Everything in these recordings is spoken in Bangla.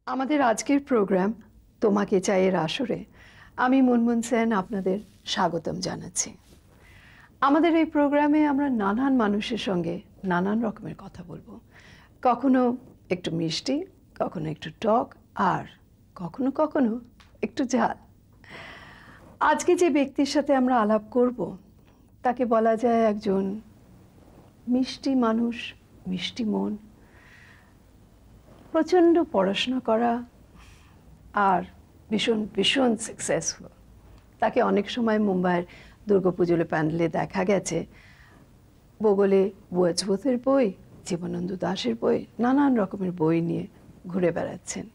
আমাদের আজকের প্রোগ্রাম তোমাকে চাইয়ের আসরে আমি মুনমুন সেন আপনাদের স্বাগতম জানাচ্ছি। আমাদের এই প্রোগ্রামে আমরা নানান মানুষের সঙ্গে নানান রকমের কথা বলবো, কখনো একটু মিষ্টি, কখনো একটু টক, আর কখনো কখনো একটু ঝাল। আজকে যে ব্যক্তির সাথে আমরা আলাপ করব তাকে বলা যায় একজন মিষ্টি মানুষ, মিষ্টি মন, প্রচণ্ড পড়াশোনা করা আর ভীষণ ভীষণ সাকসেসফুল। তাকে অনেক সময় মুম্বাইয়ের দুর্গাপুজোর প্যান্ডেলে দেখা গেছে বগলে ওয়ার্ডসওয়ার্থের বই, জীবনানন্দ দাশের বই, নানান রকমের বই নিয়ে ঘুরে বেড়াচ্ছেন।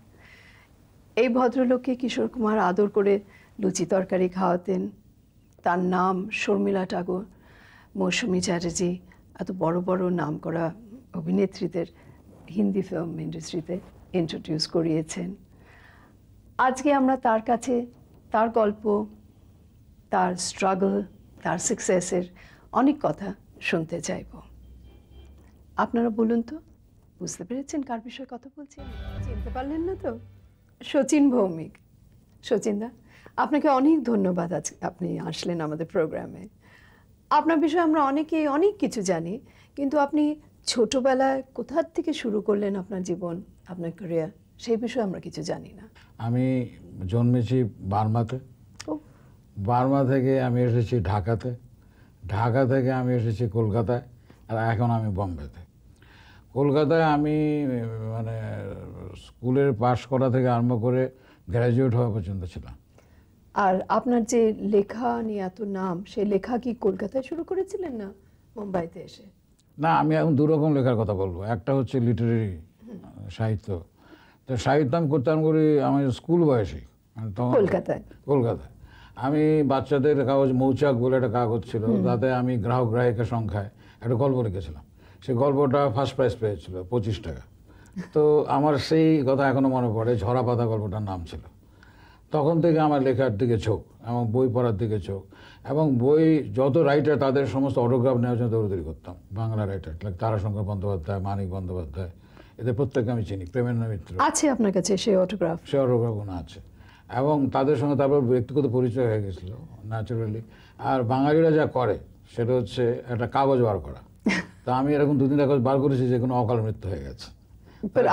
এই ভদ্রলোককে কিশোর কুমার আদর করে লুচি তরকারি খাওয়াতেন। তার নাম শর্মিলা ট্যাগর, মৌসুমী চ্যাটার্জি, এত বড় বড় নাম করা অভিনেত্রীদের হিন্দি ফিল্ম ইন্ডাস্ট্রিতে ইন্ট্রোডিউস করিয়েছেন। আজকে আমরা তার কাছে তার গল্প, তার স্ট্রাগল, তার সাকসেসের অনেক কথা শুনতে চাইব। আপনারা বলুন তো, বুঝতে পেরেছেন কার বিষয়ে কথা বলছি? চিনতে পারলেন না তো? শচীন ভৌমিক। শচীনদা, আপনাকে অনেক ধন্যবাদ, আজকে আপনি আসলেন আমাদের প্রোগ্রামে। আপনার বিষয়ে আমরা অনেকেই অনেক কিছু জানি, কিন্তু আপনি ছোটবেলায় কোথা থেকে শুরু করলেন আপনার জীবন, আপনার ক্যারিয়ার, সেই বিষয়ে আমরা কিছু জানি না। আমি জন্মেছি বার্মাতে। বার্মা থেকে আমি এসেছি ঢাকাতে, ঢাকা থেকে আমি এসেছি কলকাতায়, আর এখন আমি বম্বেতে। কলকাতায় আমি মানে স্কুলের পাশ করা থেকে আরম্ভ করে গ্র্যাজুয়েট হওয়া পর্যন্ত ছিলাম। আর আপনার যে লেখা নিয়ে এত নাম, সেই লেখা কি কলকাতায় শুরু করেছিলেন না মুম্বাইতে এসে? না, আমি এখন দুরকম লেখার কথা বলবো। একটা হচ্ছে লিটারেরি সাহিত্য। তো সাহিত্য আমি করতাম করি আমার স্কুল বয়সে, কলকাতায়। কলকাতায় আমি বাচ্চাদের কাগজ মৌচাক বলে একটা কাগজ ছিল, তাতে আমি গ্রাহক গ্রাহিকা সংখ্যায় একটা গল্প লিখেছিলাম। সেই গল্পটা ফার্স্ট প্রাইজ পেয়েছিল 25 টাকা। তো আমার সেই কথা এখনো মনে পড়ে, ঝরা পাতা গল্পটার নাম ছিল। তখন থেকে আমার লেখার দিকে ঝোঁক এবং বই পড়ার দিকে ঝোঁক, এবং বই যত রাইটার তাদের সমস্ত অটোগ্রাফ নেওয়ার জন্য দৌড়দৌড়ি করতাম। বাংলা রাইটার লাইক তারাশঙ্কর বন্দ্যোপাধ্যায়, মানিক বন্দ্যোপাধ্যায়, এদের প্রত্যেককে আমি চিনি। প্রেমেন্দ্র মিত্র আছে আপনার কাছে সেই অটোগ্রাফ? সে অটোগ্রাফগুলো আছে, এবং তাদের সঙ্গে তারপর ব্যক্তিগত পরিচয় হয়ে গেছিলো ন্যাচারালি। আর বাঙালিরা যা করে সেটা হচ্ছে একটা কাগজ বার করা। তা আমি এরকম 2-3 কাগজ বার করেছি যে কোনো অকাল মৃত্যু হয়ে গেছে।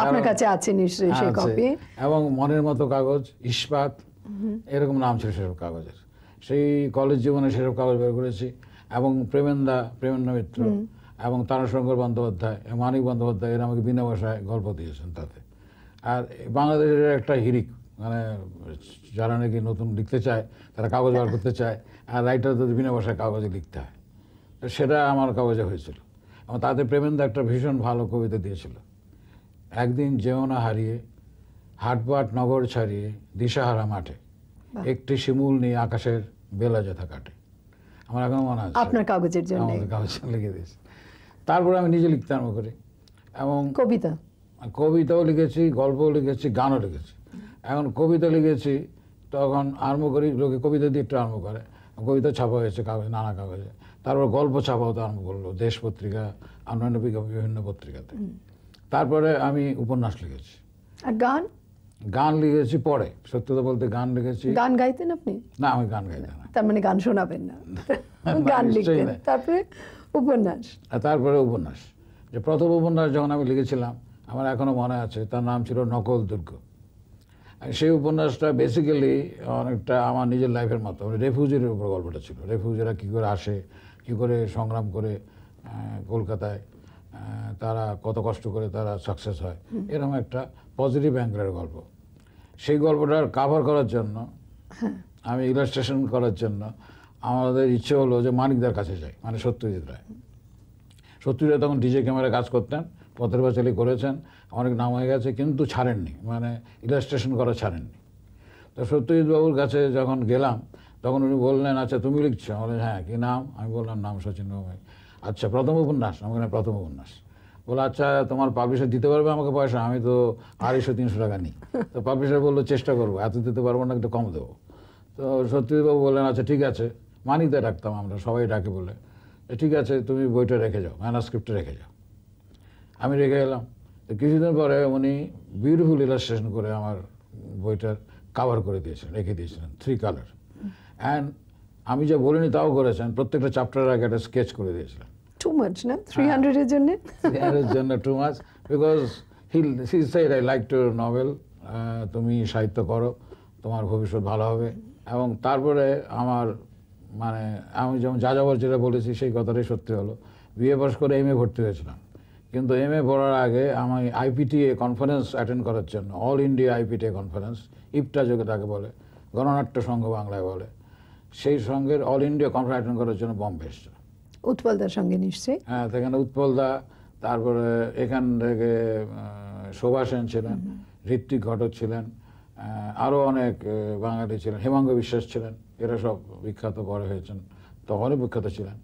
আপনার কাছে আছে নিশ্চয়ই সেই কপি? এবং মনের মতো কাগজ, ইস্পাত, এরকম নাম ছিল সেসব কাগজের। সেই কলেজ জীবনে সেসব কাগজ বের করেছি। এবং প্রেমেন্দ্র মিত্র এবং তারাশঙ্কর বন্দ্যোপাধ্যায়, মানিক বন্দ্যোপাধ্যায় এরা আমাকে বিনা ভাষায় গল্প দিয়েছেন তাতে। আর বাংলাদেশের একটা হিরিক, মানে যারা নাকি নতুন লিখতে চায় তারা কাগজ বার করতে চায়, আর রাইটারদের বিনা ভাষায় কাগজে লিখতে হয়। তো সেটা আমার কাগজে হয়েছিল। এবং তাতে প্রেমেন্দ্র একটা ভীষণ ভালো কবিতা দিয়েছিল, একদিন যেও না হারিয়ে হাটবাট নগর ছাড়িয়ে দিশাহারা মাঠে একটি শিমুল নিয়ে আকাশের বেলা যেথা কাটে। আমার এখন মনে আছে আপনার কাগজের জন্য আমাদের কাগজে লিখে দিয়েছে। তারপরে আমি নিজে লিখতে আরম্ভ করি, এবং কবিতাও লিখেছি, গল্পও লিখেছি, গানও লিখেছি। এখন কবিতা লিখেছি তখন আরম্ভ করি, লোকে কবিতা দিয়ে একটু আরম্ভ করে, কবিতা ছাপা হয়েছে কাগজে, নানা কাগজে। তারপর গল্প ছাপা হতে আরম্ভ করলো দেশ পত্রিকা, অন্যান্য বিভিন্ন পত্রিকাতে। তারপরে আমি উপন্যাস লিখেছি। আর গান লিখেছি পরে, সত্যতা বলতে গান লিখেছি। গান গাইতেন আপনি? না, আমি গান গাইতাম না। তার মানে গান শোনাবেন না? গান লিখতেন। তারপরে উপন্যাস? তারপরে উপন্যাস, যে প্রথম উপন্যাস যখন আমি লিখেছিলাম আমার এখনো মনে আছে, তার নাম ছিল নকল দুর্গ। সেই উপন্যাসটা বেসিক্যালি অনেকটা আমার নিজের লাইফের মতো, রেফিউজির উপর গল্পটা ছিল। রেফিউজিরা কী করে আসে, কী করে সংগ্রাম করে কলকাতায়, তারা কত কষ্ট করে তারা সাকসেস হয়, এরকম একটা পজিটিভ অ্যাঙ্গেলের গল্প। সেই গল্পটার কাভার করার জন্য, আমি ইলাস্ট্রেশন করার জন্য আমাদের ইচ্ছে হলো যে মানিকদার কাছে যাই, মানে সত্যজিৎ রায়। সত্যজিৎ রায় তখন ডিজে ক্যামেরায় কাজ করতেন, পথের পাঁচালী করেছেন, অনেক নাম হয়ে গেছে, কিন্তু ছাড়েননি, মানে ইলাস্ট্রেশন করা ছাড়েননি। তো সত্যজিৎ বাবুর কাছে যখন গেলাম তখন উনি বললেন, আচ্ছা তুমি লিখছো? আমি বললাম হ্যাঁ, কী নাম? আমি বললাম নাম শচীন ভৌমিক। আচ্ছা, প্রথম উপন্যাস? আমাকে না, প্রথম উপন্যাস। বলে আচ্ছা, তোমার পাবলিশার দিতে পারবে আমাকে পয়সা? আমি তো 250-300 টাকা নিই। তো পাবলিশার বললো চেষ্টা করবো, এত দিতে পারবো না, একটু কম দেবো। তো সত্যজিৎবাবু বললেন আচ্ছা ঠিক আছে, মানিকদা ডাকতাম আমরা, সবাই ডাকে বলে, ঠিক আছে তুমি বইটা রেখে যাও, ম্যানাস্ক্রিপ্টটা রেখে যাও। আমি রেখে এলাম। তো কিছুদিন পরে উনি বিউটিফুল ইলাস্ট্রেশন করে আমার বইটার কাভার করে দিয়েছিলেন, রেখে দিয়েছিলেন 3 কালার। অ্যান্ড আমি যা বলিনি তাও করেছেন, প্রত্যেকটা চ্যাপ্টারের আগে একটা স্কেচ করে দিয়েছিলেন। টু মাচ না 300 এর জন্য? এর জন্য too much, because he said I like to novel, তুমি সাহিত্য করো, তোমার ভবিষ্যৎ ভালো হবে। এবং তারপরে আমার মানে আমি যেমন যাযাবর যেটা বলেছি সেই কথাটাই সত্যি হলো। বিএ পাস করে এমএ ভর্তি হয়েছিলাম, কিন্তু এমএ পড়ার আগে আমি আইপিটিএ কনফারেন্স অ্যাটেন্ড করার জন্য, অল ইন্ডিয়া আইপিটিএ কনফারেন্স, ইপটা যোগে তাকে বলে, গণনাট্য সংঘ বাংলায় বলে, সেই সঙ্গের অল ইন্ডিয়া কনফারেন্স অ্যাটেন্ড করার জন্য বম্বে এসেছিল। উৎপলদার সঙ্গে নিশ্চয়ই? হ্যাঁ, সেখানে উৎপলদা, তারপরে এখান থেকে শোভা সেন ছিলেন, ঋত্বিক ঘটক ছিলেন, আরও অনেক বাঙালি ছিলেন, হেমাঙ্গ বিশ্বাস ছিলেন, এরা সব বিখ্যাত পরে হয়েছেন, তখনই বিখ্যাত ছিলেন।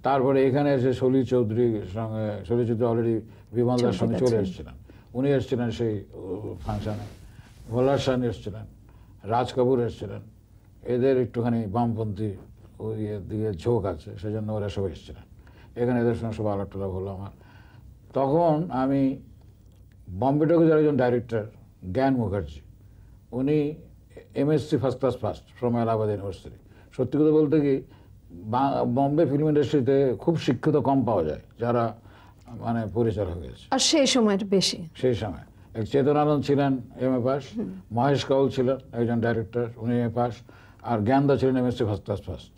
তারপরে এখানে এসে সলিল চৌধুরীর সঙ্গে, সলিল চৌধুরী অলরেডি বিমলদার সঙ্গে চলে এসেছিলেন, উনি এসেছিলেন সেই ফাংশানে, ভোলার শাহ এসেছিলেন, রাজ কাপুর এসেছিলেন। এদের একটুখানি বামপন্থী ওই দিকে ঝোঁক আছে, সেই জন্য ওরা সব এসেছিলেন এখানে, এদের সঙ্গে সব আলাপ টালাপ হলো আমার। তখন আমি বম্বে টকের একজন ডাইরেক্টর জ্ঞান মুখার্জি, উনি MSc first class first from Allahabad university. সত্যি কথা বলতে কি, বম্বে ফিল্ম ইন্ডাস্ট্রিতে খুব শিক্ষিত কম পাওয়া যায় যারা মানে পরিচালক হয়েছে, আর সেই সময়টা বেশি। সেই সময় এক চেতনানন্দ ছিলেন এমএ পাস, মহেশ কাউল ছিলেন একজন ডাইরেক্টর, উনি এমএ পাস, আর জ্ঞানদা ছিলেন এমএসসি ফার্স্ট ক্লাস ফার্স্ট,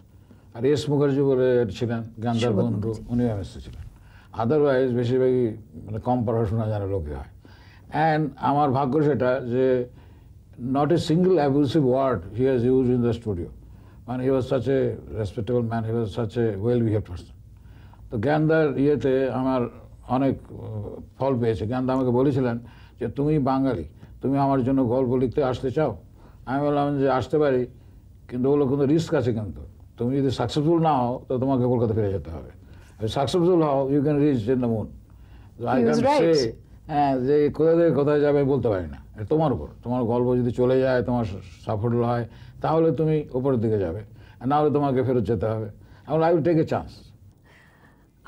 আর এস মুখার্জি বলে ছিলেন জ্ঞানদার বন্ধু, উনি এমএসসি ছিলেন। আদারওয়াইজ বেশিরভাগই মানে কম পড়াশোনা জানা লোকই হয়। অ্যান্ড আমার ভাগ্য সেটা যে not a single abusive word he has use in the studio, মানে he was such a respectable man, he was such a well behaved person. তো জ্ঞানদার ইয়েতে আমার অনেক ফল পেয়েছে। জ্ঞানদা আমাকে বলেছিলেন যে তুমি বাঙালি, তুমি আমার জন্য গল্প লিখতে আসতে চাও? আমি বললাম যে আসতে পারি, কিন্তু ওগুলো কিন্তু রিস্ক আছে, কিন্তু তুমি যদি সাকসেসফুল না হও তো তোমাকে কলকাতা ফিরে যেতে হবে। সাকসেসফুল হও, you can reach in the moon. I can say, হ্যাঁ, যে কোথায় থেকে কোথায় যাবে বলতে পারি না, তোমার উপর। তোমার গল্প যদি চলে যায়, তোমার সাফল্য হয়, তাহলে তুমি উপরের দিকে যাবে, না হলে তোমাকে ফেরত যেতে হবে। আমি I will take a chance.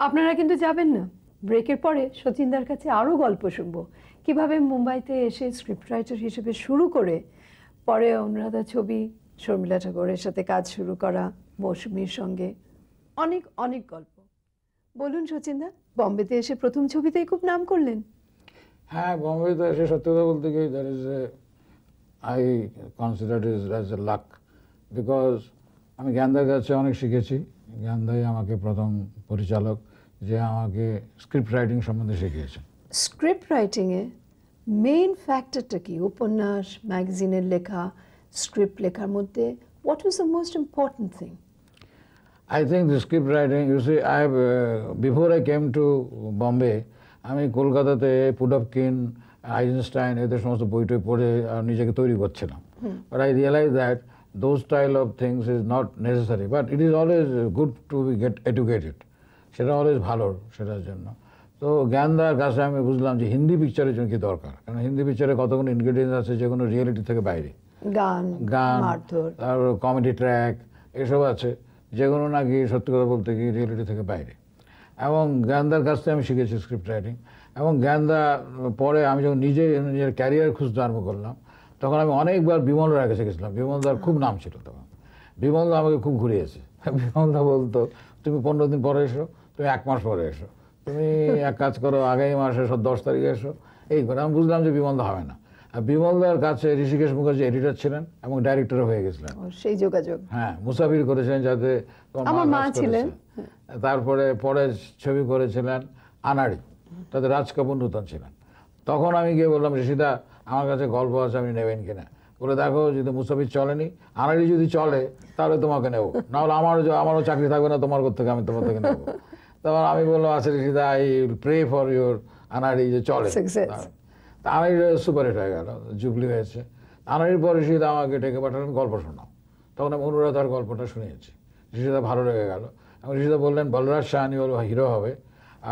আপনারা কিন্তু যাবেন না। ব্রেকের পরে সচিনদার কাছে আরও গল্প শুনবো, কিভাবে মুম্বাইতে এসে স্ক্রিপ্ট রাইটার হিসেবে শুরু করে পরে অনুরাধা ছবি, শর্মিলা ঠাকুরের সাথে কাজ শুরু করা, মৌসুমীর সঙ্গে অনেক অনেক গল্প। বলুন সচিনদা, বম্বেতে এসে প্রথম ছবিতেই খুব নাম করলেন। হ্যাঁ, বম্বেতে এসে সত্যি কথা বলতে গিয়ে that is a, I consider it as a lakh, because আমি জ্ঞানদার কাছে অনেক শিখেছি। জ্ঞানদাই আমাকে প্রথম পরিচালক যে আমাকে স্ক্রিপ্ট রাইটিং সম্বন্ধে শিখিয়েছেন। স্ক্রিপ্ট রাইটিংয়ে মেইন ফ্যাক্টরটা কি? উপন্যাস, ম্যাগাজিনের লেখা, স্ক্রিপ্ট লেখার মধ্যে what was the most important thing? I think the script writing, you see, I have, before I came to Bombay, আমি কলকাতাতে পুডপকিন, আইনস্টাইন এদের সমস্ত বই টই পড়ে নিজেকে তৈরি করছিলাম। But I realise that those style of things is not necessary, but it is always good to be get educated, সেটা অলওয়েজ ভালো সেটার জন্য। তো জ্ঞানদার কাছে আমি বুঝলাম যে হিন্দি পিকচারের জন্য কি দরকার, কারণ হিন্দি পিকচারে কতগুলো ইনগ্রিডিয়েন্টস আছে যেগুলো রিয়েলিটি থেকে বাইরে, গান, তারপর কমেডি ট্র্যাক এসব আছে যেগুলো নাকি সত্যি কথা বলতে কি রিয়েলিটি থেকে বাইরে। এবং জ্ঞানদার কাছ থেকে আমি শিখেছি স্ক্রিপ্ট রাইটিং। এবং জ্ঞানদা পরে আমি যখন নিজের ক্যারিয়ার খুঁজতে আরম্ভ করলাম, তখন আমি অনেকবার বিমলদার কাছে গেছিলাম। বিমলদার খুব নাম ছিল তখন, বিমলদা আমাকে খুব ঘুরিয়েছে। বিমলদা বলতো তুমি 15 দিন পরে এসো, তুমি 1 মাস পরে এসো, তুমি এক কাজ করো আগামী মাসে 10 তারিখে এসো, এই করে। আমি বুঝলাম যে বিমলদা হবে না। আর বিমলদার কাছে ঋষিকেশ মুখার্জি এডিটর ছিলেন এবং ডাইরেক্টরও হয়ে গেছিলেন, সেই যোগাযোগ। হ্যাঁ, মুসাফির করেছিলেন যাতে আমার মা ছিলেন। তারপরে পরে ছবি করেছিলেন আনাড়ি, তাতে রাজ কাপুর নূতন ছিলেন। তখন আমি গিয়ে বললাম ঋষিদা আমার কাছে গল্প আছে, আপনি নেবেন কিনা? বলে দেখো যদি মুসাফির চলেনি, আনাড়ি যদি চলে তাহলে তোমাকে নেবো, নাহলে আমারও চাকরি থাকবে না তোমার থেকে, আমি তোমার থেকে নেবো। তখন আমি বললাম আচ্ছা Rishida, I will pray for your Anari যে চলে। আনাড়ি সুপারহিট হয়ে গেল, জুবলি হয়েছে। আনাড়ির পর ঋষিদা আমাকে ডেকে পাঠালেন গল্প শোনাও। তখন আমি অনুরাধার গল্পটা শুনিয়েছি, ঋষিদা ভালো লেগে গেল। এবং ঋষিদা বললেন বলরাজ সাহানি হলো হিরো হবে,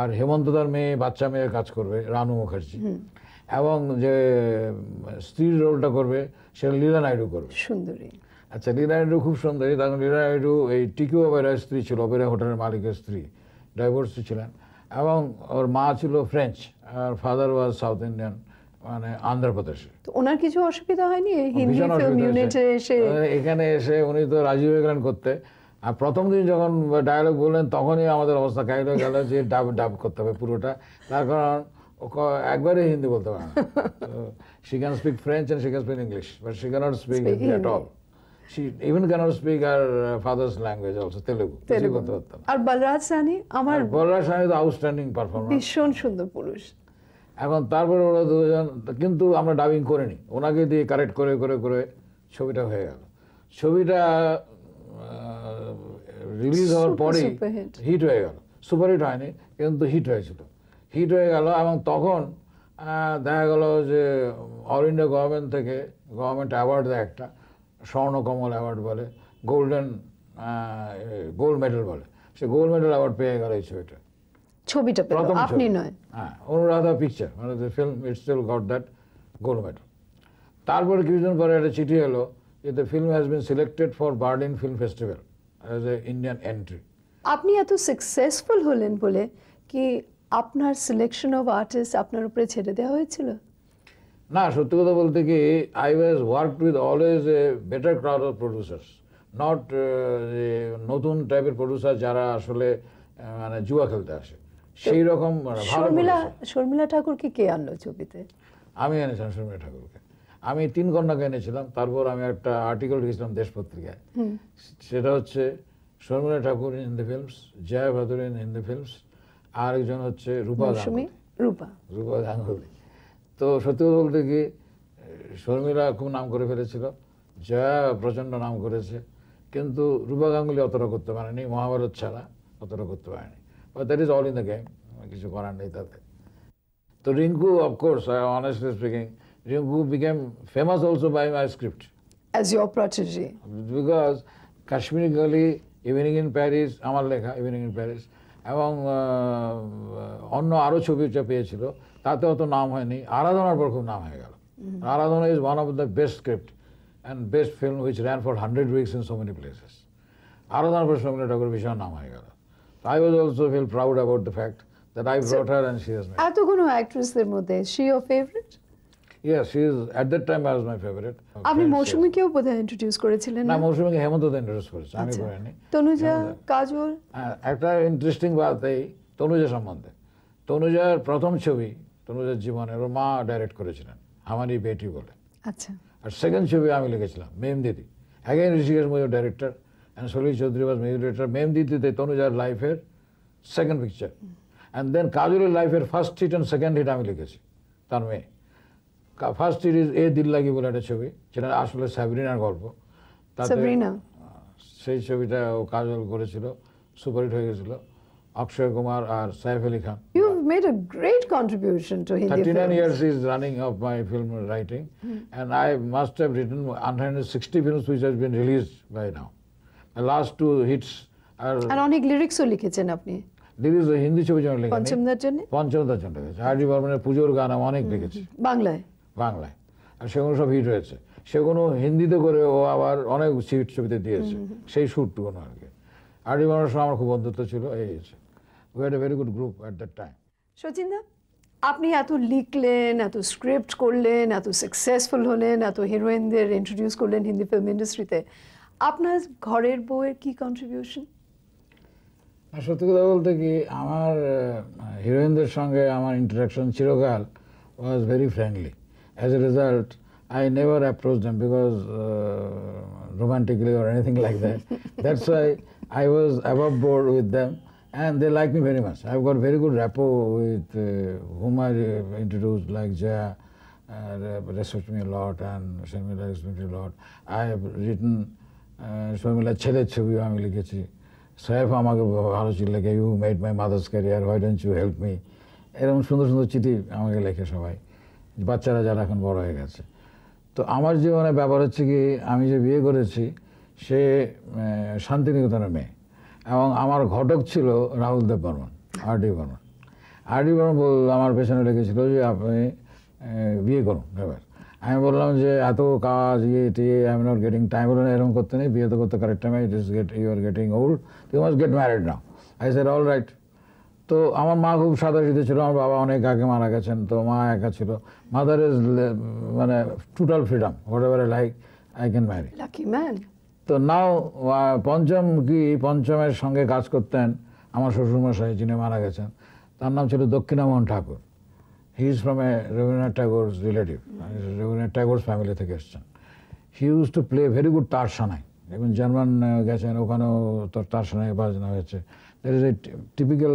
আর হেমন্তদার মেয়ে বাচ্চা মেয়ে কাজ করবে রানু মুখার্জি, এবং যে স্ত্রীর রোলটা করবে সেটা লীলা নাইডু করবে, সুন্দরী। আচ্ছা, লীলা নাইডু খুব সুন্দরী। তখন লীলা নাইডু এই টিকু ওবেরয়ের স্ত্রী ছিল, ওবেরয় হোটেলের মালিকের স্ত্রী, ডাইভোর্সি ছিলেন। এবং ওর মা ছিল ফ্রেঞ্চ আর ফাদার ওয়াজ সাউথ ইন্ডিয়ান, মানে অন্ধ্রপ্রদেশে। তো ওনার কিছু অসুবিধা হয়নি এই হিন্দি ভীষণ ফিল্ম অসুবিধা ইউনিটে এসে? এখানে এসে উনি তো রাজি হয়ে গেলেন করতে। আর প্রথম দিন যখন ডায়লগ বললেন তখনই আমাদের অবস্থা কাহিল হয়ে গেল যে ডাব করতে হবে পুরোটা, তার কারণ একবারে হিন্দি বলতে পারে না। She can speak French and she can speak English, but she cannot speak Hindi at all. She even cannot speak her father's language also, Telugu. আর বলরাজ সানি, আমার বলরাজ সানি তো আউটস্ট্যান্ডিং পারফরম্যান্স, ভীষণ সুন্দর পুরুষ। এখন তারপরে ওরা দুজন, কিন্তু আমরা ডাবিং করিনি, ওনাকে দিয়ে কারেক্ট করে করে করে ছবিটা হয়ে গেল। ছবিটা রিলিজ হওয়ার পরেই হিট হয়ে গেল, সুপারহিট হয়নি কিন্তু হিট হয়েছিল, হিট হয়ে গেল। এবং তখন দেখা গেল যে অল ইন্ডিয়া গভর্নমেন্ট থেকে গভর্নমেন্ট অ্যাওয়ার্ড দেয় একটা, স্বর্ণকমল অ্যাওয়ার্ড বলে, গোল্ড মেডেল বলে, সে গোল্ড মেডেল অ্যাওয়ার্ড পেয়ে গেল এই ছবিটা। ছবিটা পেল, আপনি নয়? হ্যাঁ, অনুরাধা পিকচার, মানে the film it still got that gold medal. তারপরে কিছুদিন পরে একটা চিঠি এলো যে the film has been selected for Berlin film festival as a Indian entry. আপনি এত সাকসেসফুল হলেন বলে কি আপনার সিলেকশন অফ আর্টিস্ট আপনার উপরে ছেড়ে দেওয়া হয়েছিল? না, সত্যি কথা বলতে কি, I was worked with always a better crowd of producers, not নতুন টাইপের প্রডিউসার যারা আসলে মানে জুয়া খেলতে আসে, সেই রকম শর্মিলা ঠাকুরকে কে আনলো ছবিতে? আমি এনেছিলাম শর্মিলা ঠাকুরকে। আমি 3 কন্যাকে এনেছিলাম। তারপর আমি একটা আর্টিকেল লিখেছিলাম দেশ পত্রিকায়, সেটা হচ্ছে Sharmila Tagore in Hindi films, Jaya Bhaduri in Hindi films, আর একজন হচ্ছে রূপা গাঙ্গুলি। তো সত্যি বলতে কি, শর্মিলা খুব নাম করে ফেলেছিল, জয়া প্রচণ্ড নাম করেছে, কিন্তু রূপা গাঙ্গুলি অতটা করতে পারেনি, মহাভারত ছাড়া অতটা করতে পারেনি। But that is all in the game, কিছু করার নেই তাতে। তো Rinku, of course, honestly speaking, Rinku became famous also by my script as your protege, because কাশ্মীরি গার্লি, ইভিনিং ইন প্যারিস, আমার লেখা ইভিনিং ইন প্যারিস, এবং অন্য আরও ছবি পেয়েছিল, তাতে অত নাম হয়নি। আরাধনার পর খুব নাম হয়ে গেল। Aradhana is one of the best script and best film which ran for 100 weeks in so many places. আরাধনার পর শর্মিলা ঠাকুর ভীষণ নাম হয়ে গেল। I was also feel proud about the fact that I brought her and she has made. এতগুলো অ্যাক্ট্রেসদের মধ্যে she your favourite? Yes, she is at that time I was my favorite. আপনি মৌসুমীকেও বোধহয় ইন্ট্রোডিউস করেছিলেন? না, মৌসুমীকে হেমন্ত দা ইন্ট্রোডিউস করেছে, আমি করিনি। তনুজা, কাজল? একটা ইন্টারেস্টিং বাত এই তনুজা সম্বন্ধে। তনুজার প্রথম ছবি, তনুজার জীবনের, ওর মা ডাইরেক্ট করেছিলেন, হামারি বেটি বলে। আচ্ছা। আর সেকেন্ড ছবি আমি লিখেছিলাম, মেম দিদি। Again Hrishikesh Mukherjee director and Salil Chowdhury was music director. Mem দিদিতে তনুজার লাইফের সেকেন্ড পিকচার, অ্যান্ড দেন কাজলের লাইফের first hit and second hit আমি লিখেছি, তার মেয়ে। ফার্স্ট হিট ইজ এ দিল লাগি বলে একটা ছবি, যেটা আসলে সাবরিনার গল্প। তাতে সেই ছবিটা ও কাজল করেছিল, সুপারহিট হয়ে গেছিল। অক্ষয় কুমার আর Saif Ali Khan. You've made a great contribution to Hindi 39 years is running of my film writing, and I must have written 160 films which has been released by now. The last 2 hits are... And অনেক লিরিক্সও লিখেছেন আপনি? লিরিক্স হিন্দি ছবির জন্য লিখেছি। পঞ্চমদার জন্য? পঞ্চমদার জন্য লিখেছি। আর ডি বর্মনের পুজোর গান আমি অনেক লিখেছি বাংলায়। বাংলায়, আর সেগুলো সব হিট হয়েছে। সেগুলো হিন্দিতে করে ও আবার অনেক হিট ছবিতে দিয়েছে, সেই শ্যুটটুকু আর কি। আর ডি বর্মনের সঙ্গে আমার খুব বন্ধুত্ব ছিল, এই হয়েছে। We had a very good group at that time. শচীনদা, আপনি এত লিখলেন, এত স্ক্রিপ্ট করলেন, এত সাকসেসফুল হলেন, এত হিরোইনদের ইন্ট্রোডিউস করলেন হিন্দি ফিল্ম ইন্ডাস্ট্রিতে, আপনার ঘরের বউয়ের কি কন্ট্রিবিউশন? সত্যি কথা বলতে কি, আমার হিরোইনদের সঙ্গে আমার ইন্টারাকশন চিরকাল was very friendly. As a result I never approached them because romantically or anything like that. That's why I was above board with them. And they like me very much. I've got very good rapport with whom I introduced, like Jaya respects me a lot and Sharmila respects me a lot. I have written Sharmila Chele Chhabi আমি লিখেছি। সাহেব আমাকে ভালো চিঠি লেখে, you made my mother's career, why don't you help me, এরকম সুন্দর সুন্দর চিঠি আমাকে লেখে সবাই, বাচ্চারা যারা এখন বড় হয়ে গেছে। তো আমার জীবনে ব্যাপার হচ্ছে কি, আমি যে বিয়ে করেছি সে শান্তিনিকেতনের মেয়ে, এবং আমার ঘটক ছিল রাহুল দেব বর্মন, আর ডি বর্মন। আর ডি বর্মন আমার পেছনে লেগেছিল যে আপনি বিয়ে করুন। এবার আমি বললাম যে এত কাজ টিয়ে I am not getting time. বললেন এরকম করতে নেই, বিয়ে তো করতে correct time, you are getting old, you must get married now. I said all right. তো আমার মা খুব সাদাসিধে ছিল, আমার বাবা অনেক আগে মারা গেছেন, তো মা একা ছিল। মাদার ইজ মানে total freedom, whatever I like I can marry. Lucky man. তো নাও পঞ্চমের সঙ্গে কাজ করতেন আমার শ্বশুরমশাই, যিনি মারা গেছেন, তার নাম ছিল Dakshinamohan Tagore. He is from a Rabindranath Tagore's relative, Rabindranath Tagore's family থেকে এসছেন। He use to play very good তার সানাই, এবং জার্মান গেছেন, ওখানেও তার সানাই বাজনা হয়েছে। That is a typical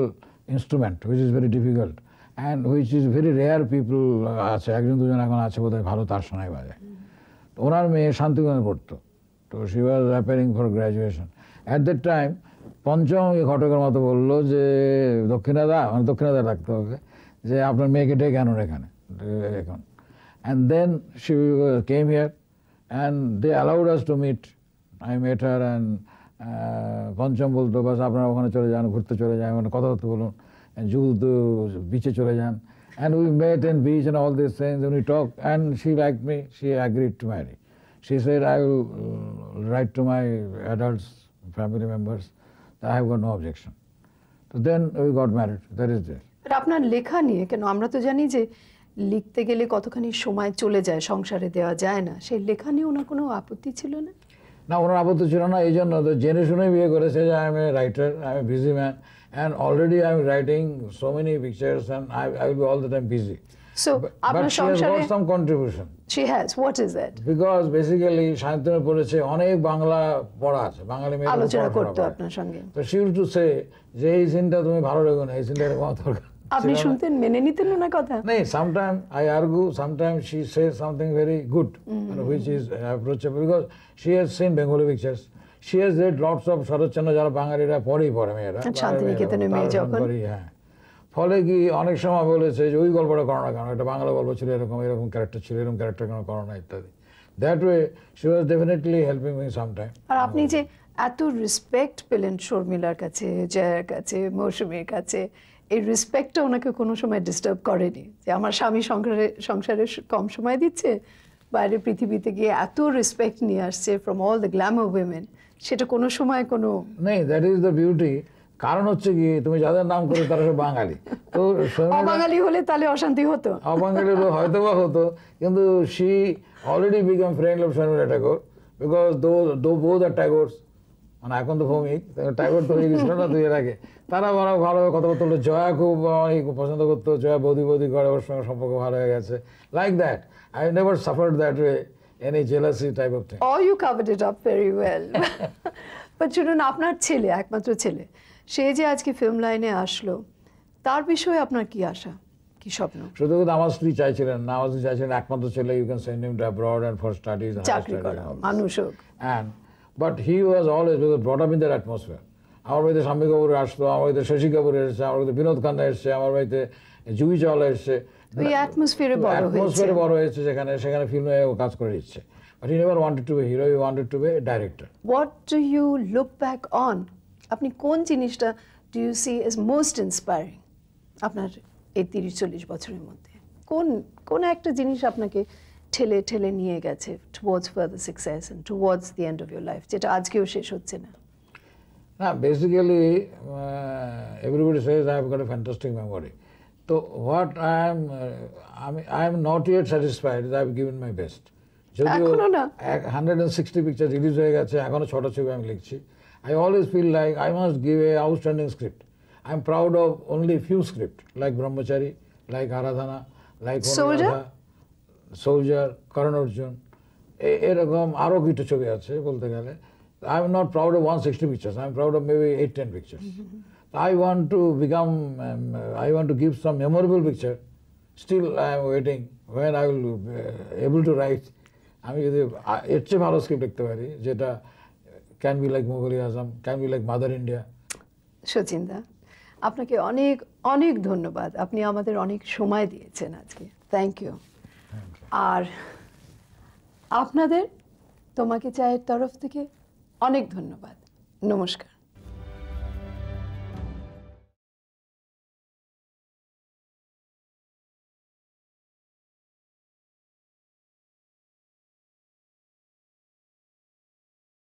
instrument which is very difficult and which is very rare people আছে, একজন দুজন এখন আছে বোধহয় ভালো তার সানাই বাজায়। তো ওনার মেয়ে শান্তিগঞ্জে পড়তো, তো she was appearing for graduation at that time. পঞ্চম ঘটকের মতো বললো যে দক্ষিণাদা, মানে দক্ষিণাদা ডাকতে হবে, যে আপনার মেয়েকে ডেকে আনুন এখানে এখন। And then she came here and they allowed us to meet. I met her and Pancham বলতো বাস আপনারা ওখানে চলে যান, ঘুরতে চলে যান, মানে কথা বলতে বলুন, জুতো বিচে চলে যান। And we mate in beach and all this things, we talk and she like me, she agreed to marry. She said, I will write to my adults, family members, that I have got no objection. So then we got married. That is there. আপনার লেখা নিয়ে কেন, আমরা তো জানি যে লিখতে গেলে কতখানি সময় চলে যায়, সংসারে দেওয়া যায় না, সেই লেখা নিয়ে ওনার কোনো আপত্তি ছিল না? না, ওনার আপত্তি ছিল না, এই জন্য তো জেনে শুনে বিয়ে করেছে যে I M a writer, I M A busy man, and already I am writing so many pictures and I will be all the time busy. So, but she has got some contribution. She has. What is it? Because basically Shantanu পড়েছে, অনেক বাংলা পড়া আছে, বাঙালি মেয়ে আলোচনা করতে আপনার সঙ্গে। তো she used to say যে এই সিনটা তুমি ভালো লেগো না, এই সিনটা এরকম দরকার। আপনি শুনতেন, মেনে নিতেন ওনার কথা? No, sometimes I argue, sometimes she says something very good, which is approachable, because she has seen Bengali pictures. She has read lots of Saratchandra, যারা বাঙালিরা পড়েই পড়ে মেয়েরা, শান্তিনিকেতনের মেয়ে যখন। হ্যাঁ, ফলে কি অনেক সময় বলেছে যে ওই গল্পটা করো না কেন, এটা বাংলা গল্প ছিল, এরকম এরকম ক্যারেক্টার ছিল, এরকম ক্যারেক্টার কেন করো না ইত্যাদি। That way she was definitely helping me sometime. আর আপনি যে এত রেসপেক্ট পেলেন শর্মিলার কাছে, জয়ার কাছে, মৌসুমীর কাছে, এই রেসপেক্টটা ওনাকে কোনো সময় ডিস্টার্ব করেনি যে আমার স্বামী সংসারে কম সময় দিচ্ছে, বাইরের পৃথিবীতে গিয়ে এত রেসপেক্ট নিয়ে আসছে from all the Glamour women, সেটা কোনো সময় কোনো নেই? That is the beauty. কারণ হচ্ছে কি, তুমি যাদের নাম করো তারা সব বাঙালি, তো অবাঙালি হলে তাহলে অশান্তি হতো, অবাঙালি হয়তো বা হতো, কিন্তু she already become friend of Sharmila Tagore, because দো বোথ আর ট্যাগোরস, মানে এখন তো ভৌমিক, ট্যাগোর তো হয়ে গেছিল না 2 years আগে। তারা ভালোভাবে কথাবার্তা বলতো, জয়া খুব পছন্দ করতো, জয়া বৌদি করে, ওর সঙ্গে সম্পর্ক ভালো হয়ে গেছে, like that. I never suffered that way any jealousy type of thing. Oh, you covered it up very well. But শুনুন, আপনার ছেলে, একমাত্র ছেলে, সে যে আজকে ফিল্ম লাইনে আসলো, তার বিষয়ে আপনার কি আশা, কি স্বপ্ন? শুধু আমার স্ত্রী চাইছিলেন না, আমার স্ত্রী চাইছিলেন একমাত্র ছেলে, you can send him to abroad and for studies, চাকরি করা, মানুষ হোক। And but he was always brought up in that atmosphere. আমার বাড়িতে শাম্মী কাপুর আসতো, আমার বাড়িতে শশী কাপুর এসেছে, আমার বাড়িতে বিনোদ খান্না এসছে, আমার বাড়িতে জুহি চাওলা এসছে। ওই অ্যাটমসফিয়ারে বড় হয়েছে, সেখানে ফিল্মে ও কাজ করে দিচ্ছে। But he never wanted to be a hero, he wanted to be a director. What do you look back on? আপনি কোন জিনিসটা do you see as most inspiring আপনার এই 30-40 বছরের মধ্যে? কোন একটা জিনিস আপনাকে ঠেলে নিয়ে গেছে towards further success and towards the end of your life, যেটা আজকেও শেষ হচ্ছে না? না, basically everybody says I have got a fantastic memory. So what I am not yet satisfied, I have given my best. যদিও 160 পিকচার রিলিজ হয়ে গেছে, এখনো 6টা ছবি আমি লিখছি। I always feel like I must give a outstanding script. I am proud of only few script, like Brahmachari, like Aradhana, like Soldier, Karan Arjun, এরকম আরও কিছু ছবি আছে বলতে গেলে। I am not proud of 160 pictures, I am proud of maybe 8-10 pictures. I want to give some memorable picture. Still I am waiting when I will be able to write. আমি যদি এর চেয়ে ভালো স্ক্রিপ্ট লিখতে পারি, যেটা can be like Mughal Azam, can be like Mother India. Sachinda, আপনাকে অনেক অনেক ধন্যবাদ, আপনি আমাদের অনেক সময় দিয়েছেন আজকে, থ্যাংক ইউ। আর আপনাদের তোমাকে চায়ের তরফ থেকে অনেক ধন্যবাদ, নমস্কার।